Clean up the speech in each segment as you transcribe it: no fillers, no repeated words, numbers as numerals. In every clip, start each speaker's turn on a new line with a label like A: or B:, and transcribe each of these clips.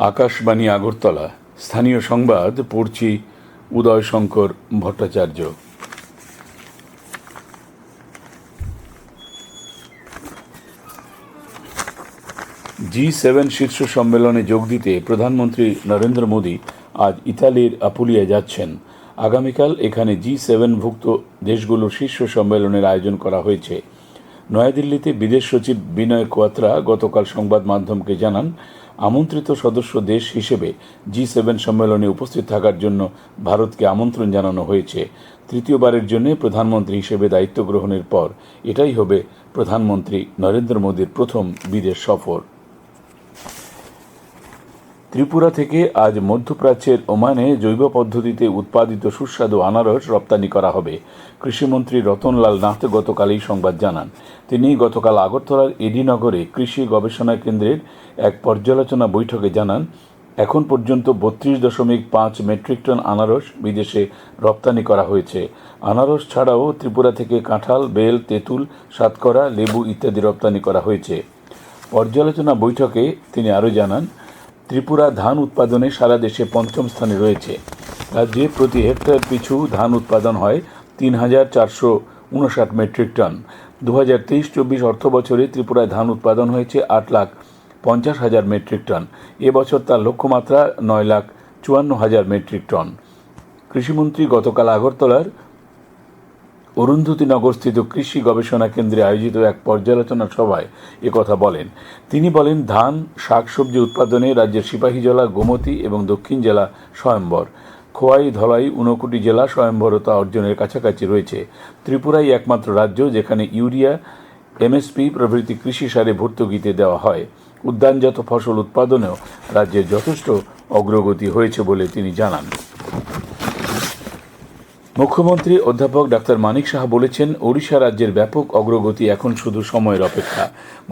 A: আকাশবাণী আগরতলা। স্থানীয় সংবাদ পড়ছি উদয়শঙ্কর ভট্টাচার্য। G7 শীর্ষ সম্মেলনে যোগ দিতে প্রধানমন্ত্রী নরেন্দ্র মোদী আজ ইতালির আপুলিয়ায় যাচ্ছেন। আগামীকাল এখানে G7ভুক্ত দেশগুলোর শীর্ষ সম্মেলনের আয়োজন করা হয়েছে। নয়াদিল্লিতে বিদেশ সচিব বিনয় কোয়াত্রা গতকাল সংবাদ মাধ্যমকে জানান, আমন্ত্রিত সদস্য দেশ হিসেবে G7 সম্মেলনে উপস্থিত থাকার জন্য ভারতকে আমন্ত্রণ জানানো হয়েছে। তৃতীয়বারের জন্য প্রধানমন্ত্রী হিসেবে দায়িত্ব গ্রহণের পর এটাই হবে প্রধানমন্ত্রী নরেন্দ্র মোদীর প্রথম বিদেশ সফর। ত্রিপুরা থেকে আজ মধ্যপ্রাচ্যের ওমানে জৈব পদ্ধতিতে উৎপাদিত সুস্বাদু আনারস রপ্তানি করা হবে। কৃষিমন্ত্রী রতনলাল নাথ গতকাল এই সংবাদ জানান। তিনি গতকাল আগরতলার এডিনগরে কৃষি গবেষণা কেন্দ্রের এক পর্যালোচনা বৈঠকে জানান, এখন পর্যন্ত 32.5 মেট্রিক টন আনারস বিদেশে রপ্তানি করা হয়েছে। আনারস ছাড়াও ত্রিপুরা থেকে কাঁঠাল, বেল, তেঁতুল, সাতকরা, লেবু ইত্যাদি রপ্তানি করা হয়েছে। পর্যালোচনা বৈঠকে তিনি আরও জানান, ত্রিপুরা ধান উৎপাদনে সারা দেশে পঞ্চম স্থানে রয়েছে। রাজ্যে প্রতি হেক্টর পিছু ধান উৎপাদন হয় 3,459 মেট্রিক টন। 2023-24 অর্থ বছরে ত্রিপুরায় ধান উৎপাদন হয়েছে 8,50,000 মেট্রিক টন। এবছর তার লক্ষ্যমাত্রা 9,54,000 মেট্রিক টন। কৃষিমন্ত্রী গতকাল আগরতলার অরুন্ধতিনগরস্থিত কৃষি গবেষণা কেন্দ্রে আয়োজিত এক পর্যালোচনা সভায় একথা বলেন। তিনি বলেন, ধান, শাকসবজি উৎপাদনে রাজ্যের সিপাহীজলা, গোমতী এবং দক্ষিণ জেলা স্বয়ম্বর। খোয়াই, ধলাই, ঊনকোটি জেলা স্বয়ম্বরতা অর্জনের কাছাকাছি রয়েছে। ত্রিপুরাই একমাত্র রাজ্য যেখানে ইউরিয়া, এমএসপি প্রভৃতি কৃষি সারে ভর্তুকিতে দেওয়া হয়। উদ্যানজাত ফসল উৎপাদনেও রাজ্যের যথেষ্ট অগ্রগতি হয়েছে বলে তিনি জানান। মুখ্যমন্ত্রী অধ্যাপক ডাক্তার মানিক সাহা বলেছেন, ওড়িশা রাজ্যের ব্যাপক অগ্রগতি এখন শুধু সময়ের অপেক্ষা।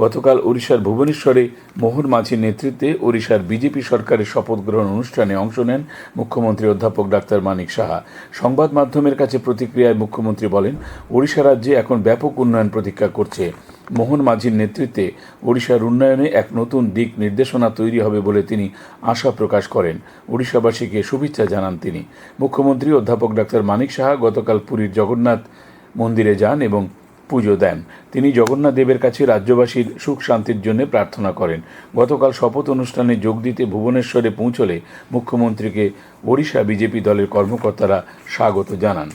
A: গতকাল ওড়িশার ভুবনেশ্বরে মোহন মাঝির নেতৃত্বে ওড়িশার বিজেপি সরকারের শপথ গ্রহণ অনুষ্ঠানে অংশ নেন মুখ্যমন্ত্রী অধ্যাপক ডাক্তার মানিক সাহা। সংবাদ মাধ্যমের কাছে প্রতিক্রিয়ায় মুখ্যমন্ত্রী বলেন, ওড়িশা রাজ্যে এখন ব্যাপক উন্নয়ন প্রতীক্ষা করছে। মোহন মাঝির নেতৃত্বে ওড়িশার উন্নয়নে এক নতুন দিক নির্দেশনা তৈরি হবে বলে তিনি আশা প্রকাশ করেন। ওড়িশাবাসীকে শুভেচ্ছা জানান তিনি। মুখ্যমন্ত্রী অধ্যাপক ডাক্তার মানিক সাহা গতকাল পুরীর জগন্নাথ মন্দিরে যান এবং পুজো দেন। তিনি জগন্নাথ দেবের কাছে রাজ্যবাসীর সুখ শান্তির জন্য প্রার্থনা করেন। গতকাল শপথ অনুষ্ঠানে যোগ দিতে ভুবনেশ্বরে পৌঁছলে মুখ্যমন্ত্রীকে ওড়িশা বিজেপি দলের কর্মকর্তারা স্বাগত জানান।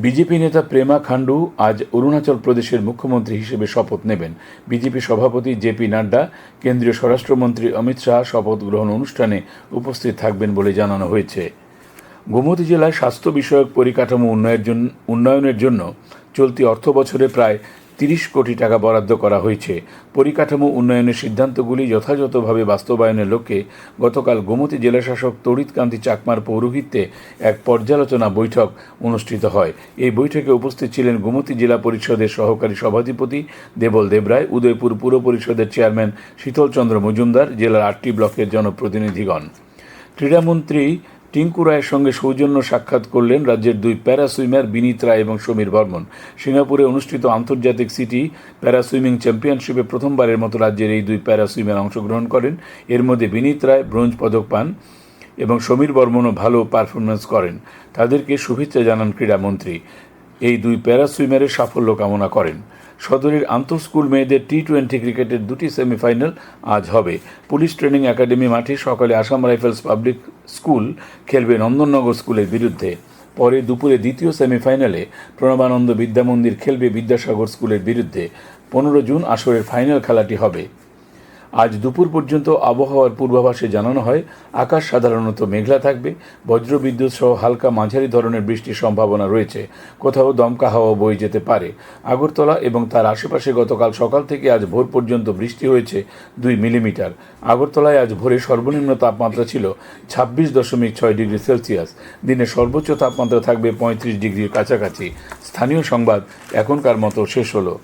A: বিজেপি নেতা প্রেমা খান্ডু আজ অরুণাচল প্রদেশের মুখ্যমন্ত্রী হিসেবে শপথ নেবেন। বিজেপি সভাপতি জেপি নাড্ডা, কেন্দ্রীয় স্বরাষ্ট্রমন্ত্রী অমিত শাহ শপথ গ্রহণ অনুষ্ঠানে উপস্থিত থাকবেন বলে জানানো হয়েছে। গোমতী জেলায় স্বাস্থ্য বিষয়ক পরিকাঠামো উন্নয়নের জন্য চলতি অর্থ বছরে প্রায় 30 কোটি টাকা বরাদ্দ করা হয়েছে। পরিকাঠামো উন্নয়নের সিদ্ধান্তগুলি যথাযথভাবে বাস্তবায়নের লক্ষ্যে গতকাল গোমতী জেলাশাসক তড়িৎকান্তি চাকমার পৌরোহিত্যে এক পর্যালোচনা বৈঠক অনুষ্ঠিত হয়। এই বৈঠকে উপস্থিত ছিলেন গোমতী জেলা পরিষদের সহকারী সভাধিপতি দেবল দেবরায়, উদয়পুর পুর পরিষদের চেয়ারম্যান শীতলচন্দ্র মজুমদার, জেলার 8টি ব্লকের জনপ্রতিনিধিগণ। ক্রীড়ামন্ত্রী টিঙ্কু রায়ের সঙ্গে সৌজন্য সাক্ষাৎ করলেন রাজ্যের 2 প্যারা সুইমার বিনীত রায় এবং সমীর বর্মন। সিঙ্গাপুরে অনুষ্ঠিত আন্তর্জাতিক সিটি প্যারা সুইমিং চ্যাম্পিয়নশিপে প্রথমবারের মতো রাজ্যের এই 2 প্যারা সুইমার অংশগ্রহণ করেন। এর মধ্যে বিনীত রায় ব্রোঞ্জ পদক পান এবং সমীর বর্মনও ভালো পারফরমেন্স করেন। তাদেরকে শুভেচ্ছা জানান ক্রীড়ামন্ত্রী। এই 2 প্যারা সুইমারের সাফল্য কামনা করেন। সদরের আন্তঃস্কুল মেয়েদের T20 ক্রিকেটের 2টি সেমিফাইনাল আজ হবে। পুলিশ ট্রেনিং একাডেমি মাঠে সকালে আসাম রাইফেলস পাবলিক স্কুল খেলবে নন্দননগর স্কুলের বিরুদ্ধে। পরে দুপুরে দ্বিতীয় সেমিফাইনালে প্রণবানন্দ বিদ্যামন্দির খেলবে বিদ্যাসাগর স্কুলের বিরুদ্ধে। 15 জুন আসরের ফাইনাল খেলাটি হবে। আজ দুপুর পর্যন্ত আবহাওয়ার পূর্বাভাসে জানানো হয়, আকাশ সাধারণত মেঘলা থাকবে, বজ্রবিদ্যুৎ সহ হালকা মাঝারি ধরনের বৃষ্টির সম্ভাবনা রয়েছে। কোথাও দমকা হাওয়া বয়ে যেতে পারে। আগরতলা এবং তার আশেপাশে গতকাল সকাল থেকে আজ ভোর পর্যন্ত বৃষ্টি হয়েছে 2 মিলিমিটার। আগরতলায় আজ ভোরে সর্বনিম্ন তাপমাত্রা ছিল 26.6 ডিগ্রি সেলসিয়াস। দিনে সর্বোচ্চ তাপমাত্রা থাকবে 35 ডিগ্রির কাছাকাছি। স্থানীয় সংবাদ এখনকার মতো শেষ হলো।